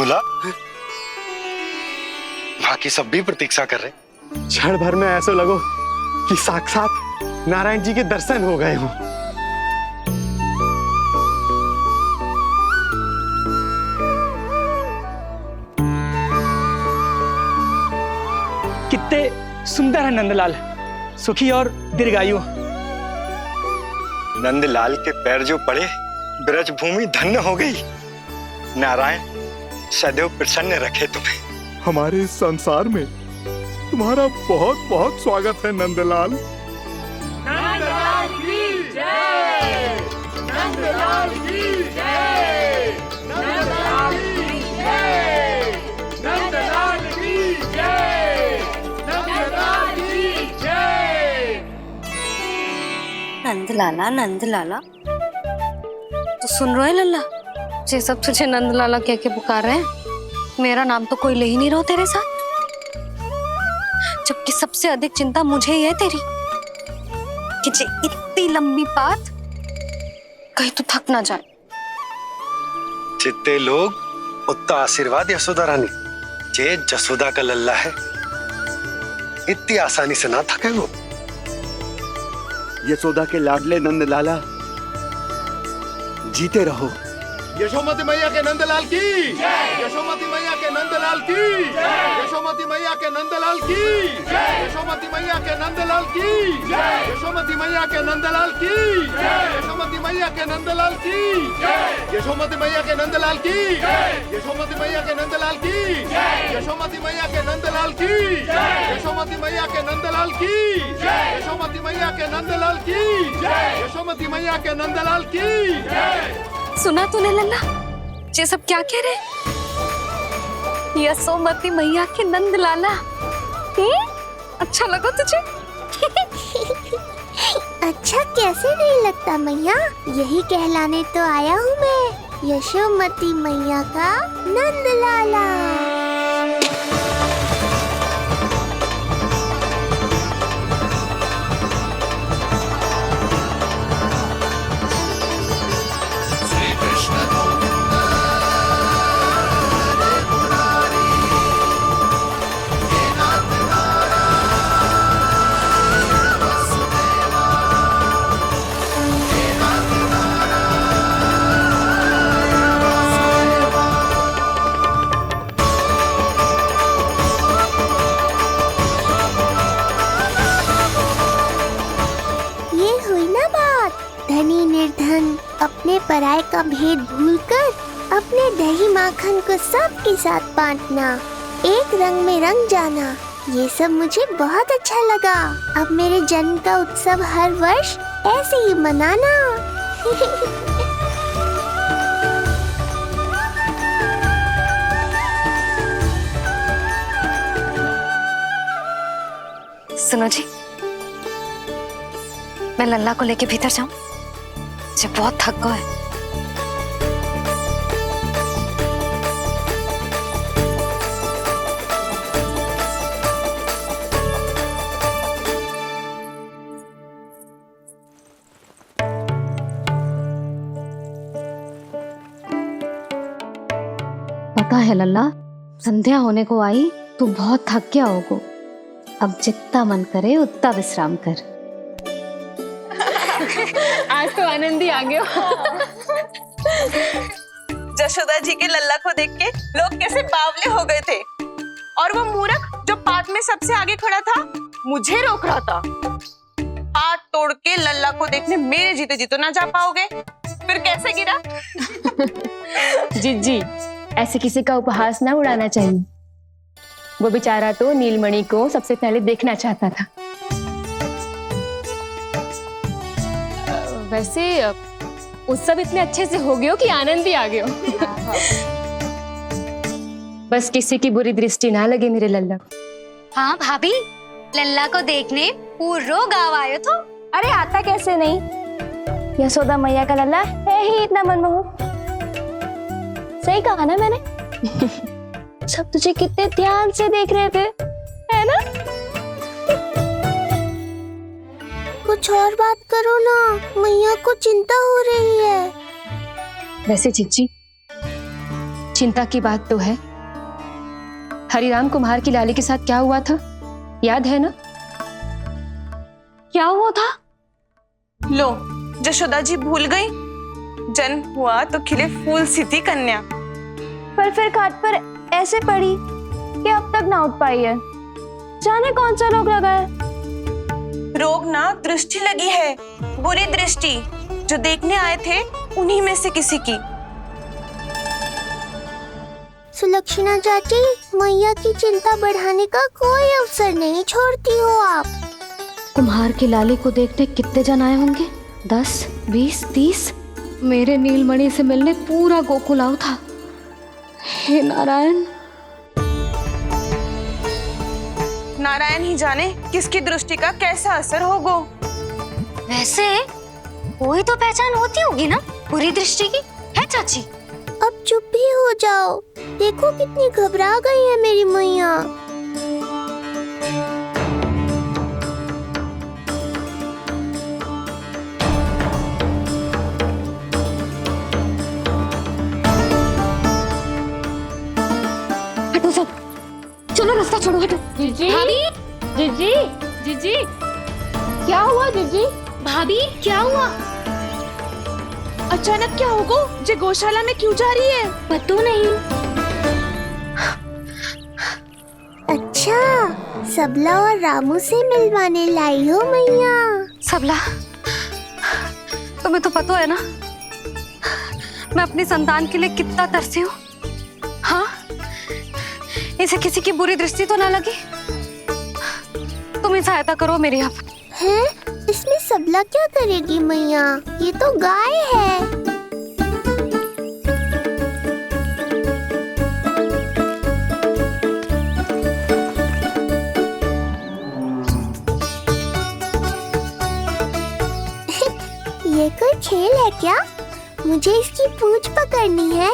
भूला? बाकी सब भी प्रतीक्षा कर रहे। क्षण भर में ऐसा लगो कि साक्षात नारायण जी के दर्शन हो गए हों। कितने सुंदर है नंदलाल, सुखी और दीर्घायु। नंदलाल के पैर जो पड़े, ब्रज भूमि धन्य हो गई। नारायण सदैव प्रसन्न रखे तुम्हें। हमारे इस संसार में तुम्हारा बहुत बहुत स्वागत है नंदलाल। नंदलाल की जय, नंदलाल की जय, नंदलाल की जय, नंदलाल की जय, नंदलाल की जय। नंदलाला नंदलाला, तो सुन रहे लल्ला, ये सब तुझे नंदलाला कह के पुकार रहे हैं। मेरा नाम तो कोई ले ही नहीं रहा तेरे साथ, जबकि सबसे अधिक चिंता मुझे ही है तेरी कि जे इतनी लंबी बात कहीं तो थक ना जाए। जितने लोग उतना आशीर्वाद यशोदा रानी। जे जसोदा का लल्ला है, इतनी आसानी से ना थके वो। यशोदा के लाडले नंदलाला, जीते रहो। यशोमती मैया के नंदलाल की जय, यशोमती मैया के नंदलाल की जय, यशोमती मैया के नंदलाल की जय, यशोमती मैया के नंदलाल की जय, यशोमती मैया के नंदलाल की जय, यशोमती मैया के नंदलाल की जय, यशोमती मैया के नंदलाल की जय, यशोमती मैया के नंदलाल की जय, यशोमती मैया के नंदलाल की जय, यशोमती मैया के नंदलाल की जय, यशोमती मैया के नंदलाल की जय, यशोमती मैया के नंदलाल की जय। सुना तूने लल्ला, ये सब क्या कह रहे? यशोमती मैया के नंदलाला, अच्छा लगा तुझे? अच्छा कैसे नहीं लगता मैया, यही कहलाने तो आया हूँ मैं, यशोमती मैया का नंदलाला। धनी निर्धन अपने पराये का भेद भूलकर अपने दही माखन को सबके साथ बांटना, एक रंग में रंग जाना, ये सब मुझे बहुत अच्छा लगा। अब मेरे जन्म का उत्सव हर वर्ष ऐसे ही मनाना। सुनो जी, मैं लल्ला को लेके भीतर जाऊं? मुझे बहुत थक गया है। पता है लल्ला, संध्या होने को आई तो बहुत थक गया होगा। अब जितना मन करे उतना विश्राम कर। आज तो आनंद ही आ गया। जशोदा जी के लल्ला को देख के लोग कैसे बावले हो गए थे, और वो मूर्ख जो पात में सबसे आगे खड़ा था मुझे रोक रहा था। हाथ तोड़ के लल्ला को देखने मेरे जीते जी तो ना जा पाओगे, फिर कैसे गिरा? जी ऐसे किसी का उपहास ना उड़ाना चाहिए। वो बेचारा तो नीलमणि को सबसे पहले देखना चाहता था। वैसे उत्सव इतने अच्छे से हो गया कि आनंद ही आ गया। बस किसी की बुरी दृष्टि ना लगे मेरे लल्ला को। हाँ भाभी, लल्ला को देखने पूरा गांव आयो तो। अरे आता कैसे नहीं, यशोदा मैया का लल्ला है ही इतना मनमोहक। सही कहा ना मैंने? सब तुझे कितने ध्यान से देख रहे थे, है ना? कुछ और बात करो ना, मैया को चिंता हो रही है। वैसे चिच्ची चिंता की बात तो है। हरिराम कुम्हार की लाली के साथ क्या हुआ था, याद है ना? क्या हुआ था? लो, जशोदा जी भूल गई। जन्म हुआ तो खिले फूल सी थी कन्या। पर फिर खाट पर ऐसे पड़ी कि अब तक ना उठ पाई है। जाने कौन सा रोग लगा है। रोग ना दृष्टि लगी है, बुरी दृष्टि, जो देखने आए थे उन्हीं में से किसी की। सुलक्षणा चाची, मैया की चिंता बढ़ाने का कोई अवसर नहीं छोड़ती हो आप। कुम्हार की लाली को देखने कितने जन आए होंगे? 10, 20, 30। मेरे नीलमणि से मिलने पूरा गोकुल आओ था। हे नारायण। नारायण ही जाने किसकी दृष्टि का कैसा असर होगा। वैसे कोई तो पहचान होती होगी ना बुरी दृष्टि की, है चाची? अब चुप भी हो जाओ। देखो कितनी घबरा गई है मेरी मैया। हटो सब, चलो रास्ता छोड़ो, हटो। जीजी, जीजी, जीजी, क्या हुआ जीजी? भाभी क्या हुआ? अचानक क्या होगा? जे गौशाला में क्यों जा रही है? पता नहीं। अच्छा, सबला और रामू से मिलवाने लाई हो मैया। सबला, तुम्हें तो पता है ना मैं अपनी संतान के लिए कितना तरसी हूँ। हाँ, इसे किसी की बुरी दृष्टि तो ना लगी? तुम ही सहायता करो मेरी। अब हैं? इसमें सबला क्या करेगी मैया? ये तो गाय है। ये कोई खेल है क्या? मुझे इसकी पूंछ पकड़नी है।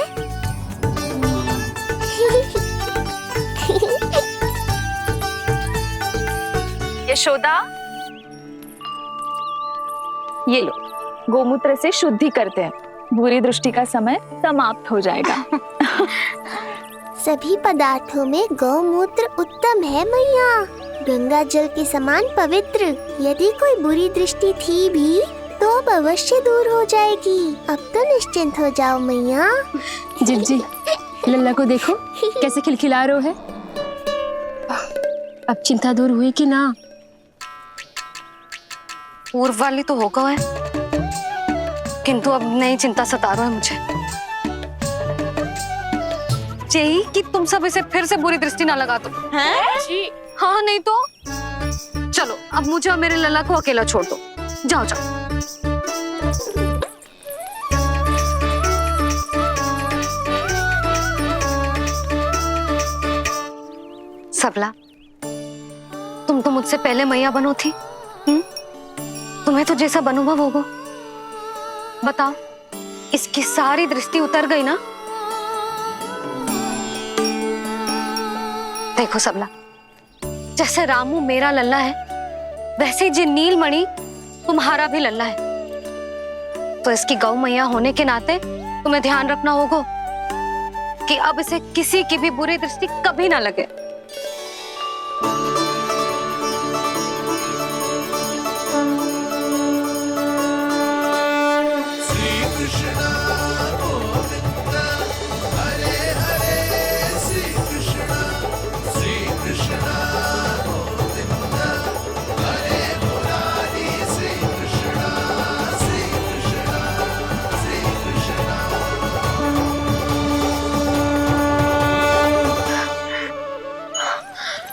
यशोदा, ये लो, गोमूत्र से शुद्धि करते हैं। बुरी दृष्टि का समय समाप्त हो जाएगा। सभी पदार्थों में गौमूत्र उत्तम है मैया, गंगा जल के समान पवित्र। यदि कोई बुरी दृष्टि थी भी तो अब अवश्य दूर हो जाएगी। अब तो निश्चिंत हो जाओ मैया। जीजी, लल्ला को देखो कैसे खिलखिला रहा है। अब चिंता दूर हुई कि ना? पूर्व वाली तो होगा है, किंतु अब नई चिंता सता रहा है मुझे। यही कि तुम सब इसे फिर से बुरी दृष्टि ना लगा दो। हैं? हाँ, नहीं तो चलो अब मुझे और मेरे लल्ला को अकेला छोड़ दो। जाओ जाओ। सबला, तुम तो मुझसे पहले मैया बनो थी। तुम्हें तो जैसा अनुभव होगा। बताओ, इसकी सारी दृष्टि उतर गई ना? देखो सबला, जैसे रामू मेरा लल्ला है, वैसे ही जी नीलमणि तुम्हारा भी लल्ला है। तो इसकी गौ मैया होने के नाते तुम्हें ध्यान रखना होगा कि अब इसे किसी की भी बुरी दृष्टि कभी ना लगे।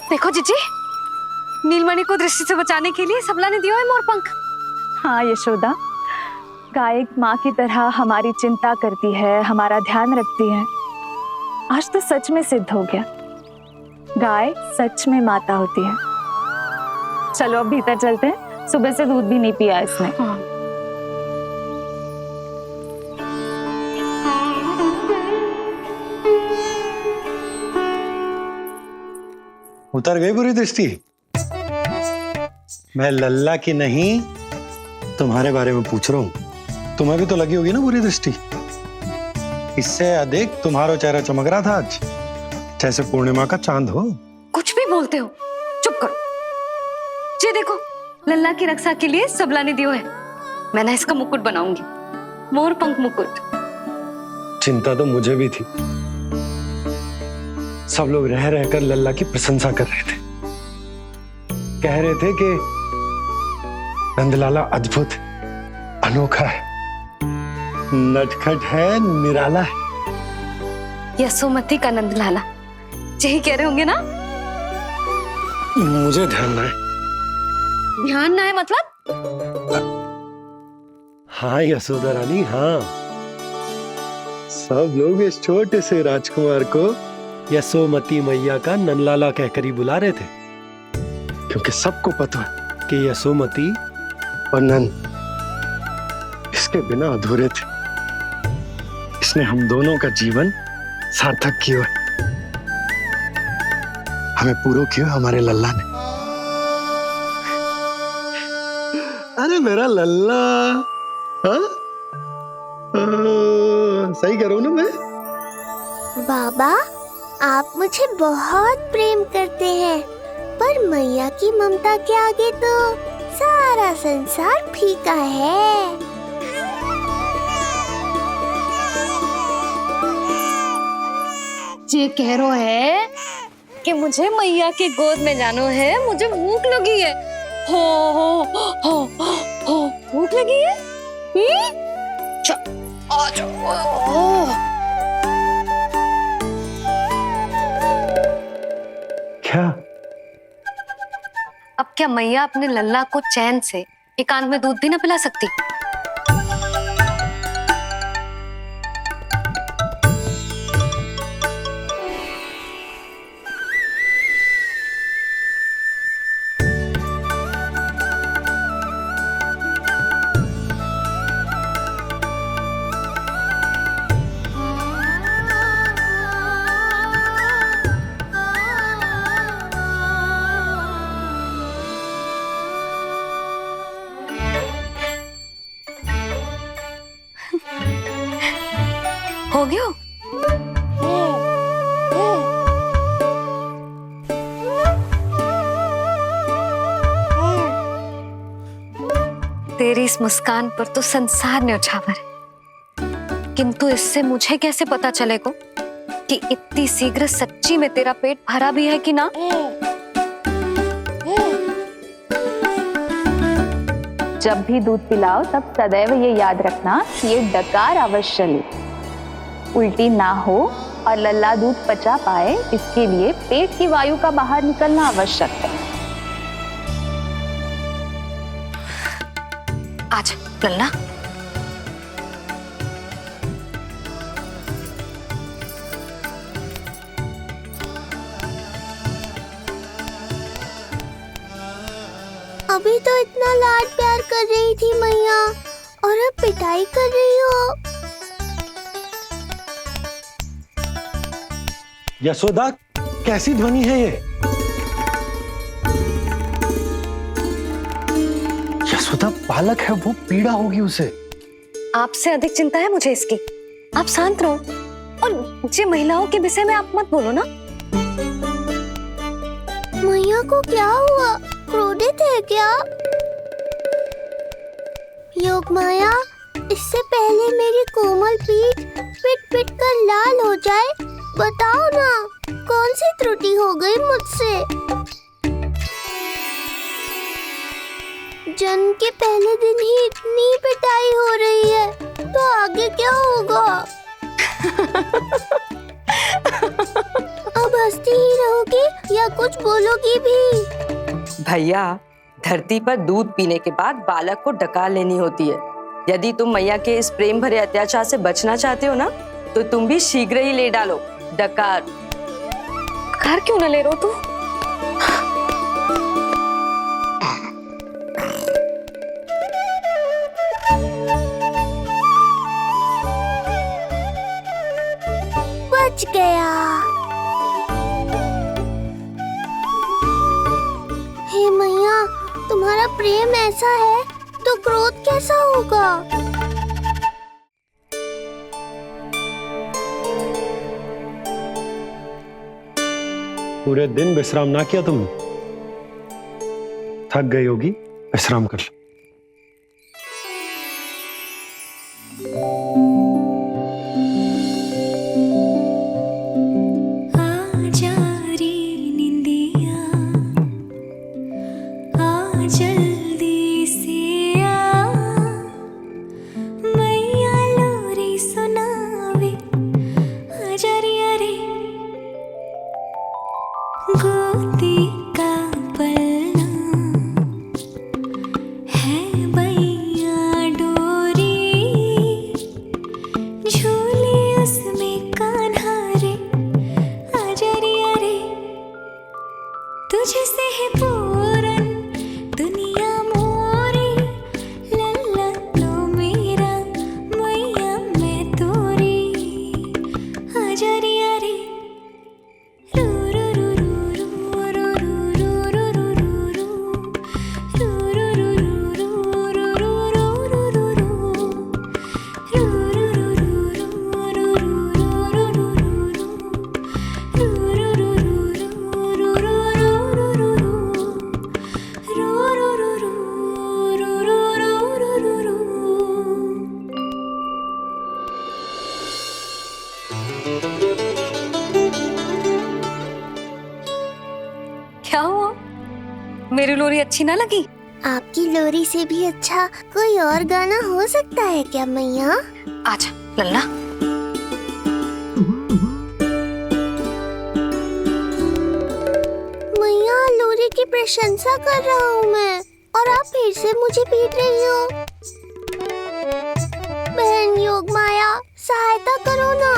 देखो जीजी, नीलमणि को दृष्टि से बचाने के लिए सबला ने दिया है मोरपंख। हाँ यशोदा, गाय माँ की तरह हमारी चिंता करती है, हमारा ध्यान रखती है। आज तो सच में सिद्ध हो गया, गाय सच में माता होती है। चलो अब भीतर चलते हैं, सुबह से दूध भी नहीं पिया इसने। हाँ। उतर गई बुरी दृष्टि? मैं लल्ला की नहीं, तुम्हारे बारे में पूछ रहा हूं। तुम्हें भी तो लगी होगी ना बुरी दृष्टि? इससे अधिक तुम्हारा चेहरा चमक रहा था आज, जैसे पूर्णिमा का चांद हो। कुछ भी बोलते हो, चुप करो। ये देखो, लल्ला की रक्षा के लिए सबला ने दियो है। मैं ना इसका मुकुट बनाऊंगी, मोर पंख मुकुट। चिंता तो मुझे भी थी। सब लोग रह रहकर लल्ला की प्रशंसा कर रहे थे, कह रहे थे कि नंदलाला अद्भुत, अनोखा है, नटखट है, निराला है। यशोमती का नंदलाला, यही कह रहे होंगे ना? मुझे ध्यान ना है। ध्यान ना है मतलब? हाँ यशोदा रानी, हाँ। सब लोग इस छोटे से राजकुमार को यशोमती मैया का नंदलाला कहकर ही बुला रहे थे, क्योंकि सबको पता है कि यशोमती और नंद इसके बिना अधूरे थे। इसने हम दोनों का जीवन सार्थक किया है। हमें पूरा किया हमारे लल्ला ने। अरे मेरा लल्ला, हाँ? सही कह रहा हूं ना मैं? बाबा, आप मुझे बहुत प्रेम करते हैं, पर मैया की ममता के आगे तो सारा संसार फीका है। ये कह रो है कि मुझे मैया की गोद में जानो है, मुझे भूख लगी है। हो भूख लगी है? आ जाओ। क्या? अब क्या मैया अपने लल्ला को चैन से एकांत में दूध भी ना पिला सकती? हो गया? तेरी इस मुस्कान पर तो संसार न्यौछावर है, किंतु इससे मुझे कैसे पता चलेगा कि इतनी शीघ्र सच्ची में तेरा पेट भरा भी है कि ना? जब भी दूध पिलाओ तब सदैव ये याद रखना कि ये डकार अवश्य ले, उल्टी ना हो और लल्ला दूध पचा पाए, इसके लिए पेट की वायु का बाहर निकलना आवश्यक है। आज लल्ला, अभी तो इतना लाड प्यार कर रही थी मैया, और अब पिटाई कर रही हो। यशोदा, कैसी ध्वनि है ये? यशोदा, बालक है वो, पीड़ा होगी उसे। आपसे अधिक चिंता है मुझे इसकी। आप शांत रहो, और ये महिलाओं के विषय में आप मत बोलो ना। मैया को क्या हुआ? क्रोधित है क्या? योग माया, इससे पहले मेरी कोमल पीठ पिट पिट कर लाल हो जाए, बताओ ना कौन सी त्रुटि हो गई मुझसे? जन्म के पहले दिन ही इतनी पिटाई हो रही है, तो आगे क्या होगा? अब हंसती ही रहोगी या कुछ बोलोगी भी? भैया, धरती पर दूध पीने के बाद बालक को डकार लेनी होती है। यदि तुम मैया के इस प्रेम भरे अत्याचार से बचना चाहते हो ना, तो तुम भी शीघ्र ही ले डालो डकार। घर क्यों न ले रो तू? बच गया। हे मैया, तुम्हारा प्रेम ऐसा है तो क्रोध कैसा होगा? पूरे दिन विश्राम ना किया तुमने? थक गई होगी, विश्राम कर लो। क्या हुआ? मेरी लोरी अच्छी ना लगी? आपकी लोरी से भी अच्छा कोई और गाना हो सकता है क्या मैया? आजा लल्ला। मैया, लोरी की प्रशंसा कर रहा हूँ मैं और आप फिर से मुझे पीट रही हो। बहन योग माया, सहायता करो ना।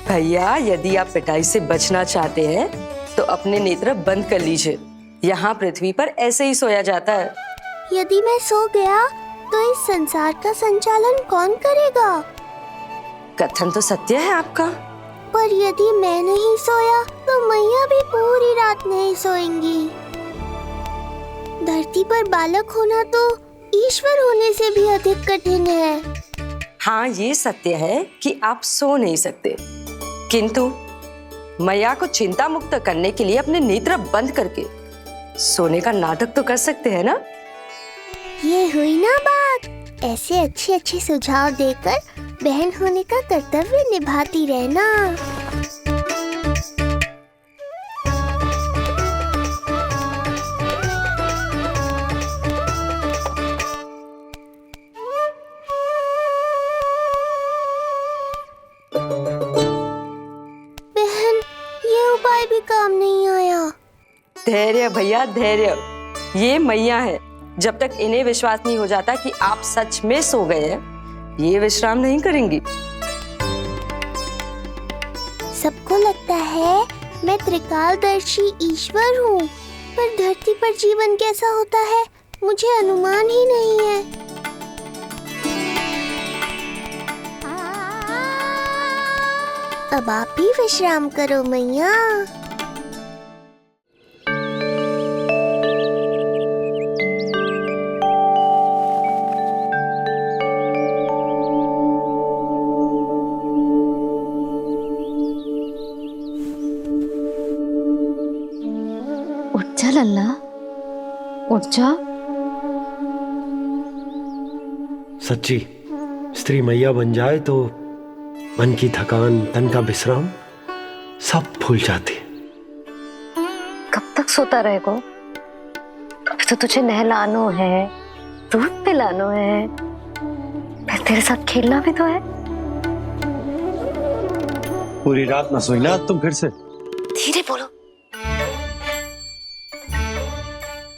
भैया, यदि आप पिटाई से बचना चाहते हैं तो अपने नेत्र बंद कर लीजिए। यहाँ पृथ्वी पर ऐसे ही सोया जाता है। यदि मैं सो गया तो इस संसार का संचालन कौन करेगा? कथन तो सत्य है आपका। पर यदि मैं नहीं सोया तो मैया भी पूरी रात नहीं सोएंगी। धरती पर बालक होना तो ईश्वर होने से भी अधिक कठिन है। हाँ, ये सत्य है कि आप सो नहीं सकते, किंतु मैया को चिंता मुक्त करने के लिए अपने नेत्र बंद करके सोने का नाटक तो कर सकते हैं ना? ये हुई ना बात। ऐसे अच्छे अच्छे सुझाव देकर बहन होने का कर्तव्य निभाती रहना। बहन, ये उपाय भी काम नहीं आया। धैर्य भैया, धैर्य। ये मैया है, जब तक इन्हें विश्वास नहीं हो जाता कि आप सच में सो गए हैं, ये विश्राम नहीं करेंगी। सबको लगता है मैं त्रिकालदर्शी ईश्वर हूँ, पर धरती पर जीवन कैसा होता है मुझे अनुमान ही नहीं है। अब आप भी विश्राम करो मैया। उठ जा लल्ला, उठ जा। सच्ची स्त्री मैया बन जाए तो मन की थकान, तन का विश्राम सब भूल जाती है। कब तक सोता रहेगा? अभी तो तुझे नहलानो है, दूध पिलानो है, फिर तेरे साथ खेलना भी तो है। पूरी रात ना सोई ना तुम फिर से? धीरे बोलो।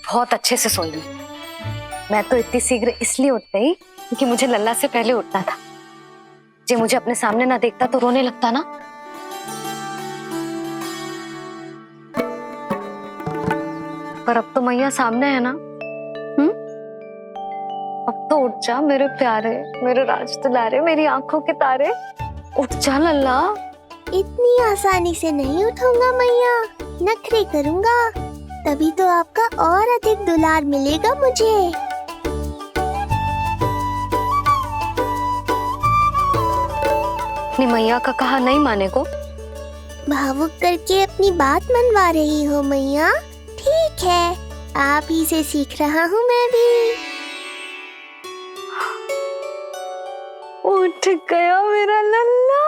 बहुत अच्छे से सोई। मैं तो इतनी शीघ्र इसलिए उठ गई क्योंकि मुझे लल्ला से पहले उठना था। जे मुझे अपने सामने ना देखता तो रोने लगता ना। पर अब तो मैया सामने है ना। अब तो उठ जा मेरे प्यारे, मेरे राज दुलारे, मेरी आंखों के तारे। उठ जा लल्ला। इतनी आसानी से नहीं उठूंगा मैया, नखरे करूंगा, तभी तो आपका और अधिक दुलार मिलेगा मुझे। अपनी मैया का कहा नहीं माने को भावुक करके अपनी बात मनवा रही हो मैया। ठीक है, आप ही से सीख रहा हूँ मैं भी। उठ गया मेरा लल्ला।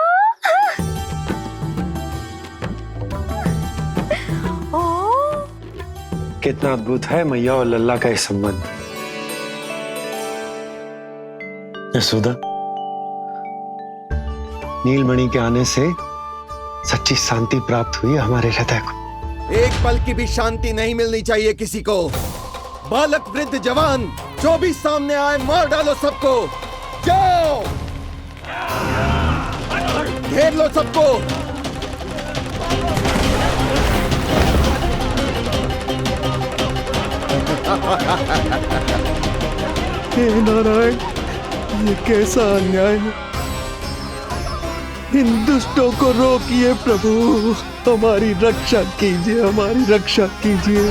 कितना अद्भुत है मैया और लल्ला का ये संबंध। यशोदा, नीलमणि के आने से सच्ची शांति प्राप्त हुई हमारे हृदय को। एक पल की भी शांति नहीं मिलनी चाहिए किसी को। बालक वृद्ध जवान जो भी सामने आए मार डालो सबको। जाओ, घेर लो सबको। हे नारायण, ये कैसा अन्याय है। इन दुष्टों को रोकिए प्रभु, हमारी रक्षा कीजिए, हमारी रक्षा कीजिए।